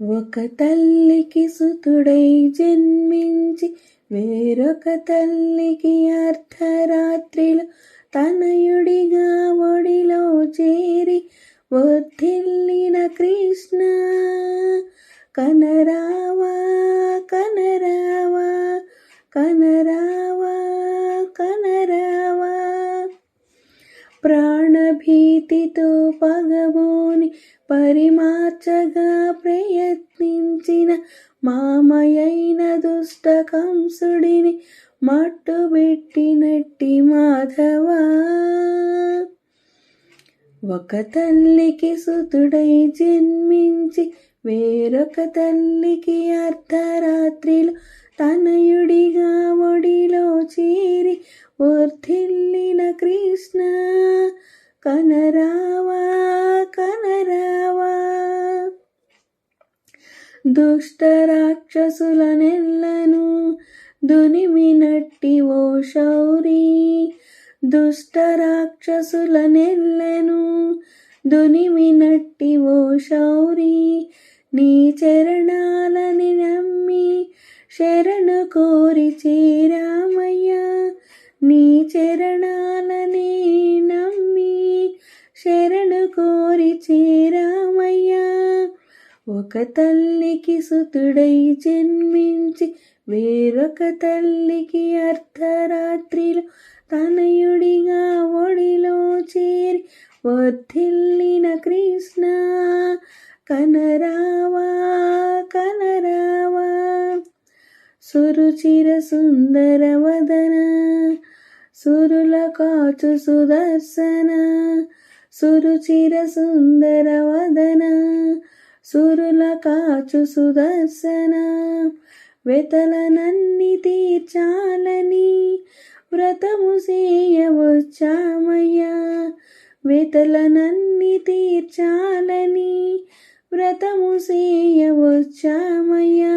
ఒక తల్లికి సుతుడై జన్మించి వేరొక తల్లికి అర్ధరాత్రిలో తనయుడిగా ఒడిలో చేరి వర్ధిల్లిన కృష్ణ కనరావా కనరావా కనరావా కనరావా. ప్రాణభీతితో పగబోని పరిమార్చగా ప్రయత్నించిన మామయైన దుష్ట కంసుడిని మట్టుబెట్టినట్టి మాధవా. ఒక తల్లికి సుతుడై జన్మించి వేరొక తల్లికి అర్ధరాత్రిలో తనయుడిగా ఒడిలో చేరి వర్ధిల్లిన కృష్ణ కనరావా కనరావా. దుష్ట రాక్షసులనెల్లను దునిమినట్టి ఓ శౌరీ, దుష్ట రాక్షసులనెల్లను దునిమినట్టి ఓ శౌరీ, నీ చరణాలని నమ్మి శరణు కోరి చేరామయ్యా, నీ చరణాలని నమ్మి శరణు కోరి చేరామయ్యా. ఒక తల్లికి సుతుడై జన్మించి వేరొక తల్లికి అర్ధరాత్రిలో తనయుడిగా ఒడిలో చేరి వర్ధిల్లిన కృష్ణ కనరావా కనరావా. సురుచిర సుందర వదన సురుల కాచు సుదర్శన, సురుచిర సుందర వదన సురుల కాచు సుదర్శన, వెతలనన్ని తీర్చాలని వ్రతము చేయవచ్చామయ్యా, వెతలనన్ని తీర్చాలని వ్రతము చేయవచ్చామయ్యా.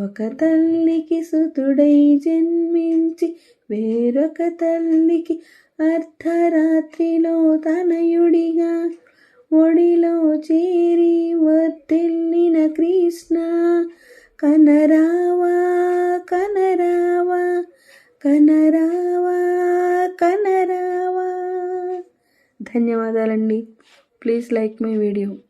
ఒక తల్లికి సుతుడై జన్మించి వేరొక తల్లికి అర్ధరాత్రిలో తనయుడిగా ఒడిలో చేరి వర్ధిల్లిన కృష్ణ కనరావా కనరావా కనరావా కనరావా. ధన్యవాదాలండి. Please like my video.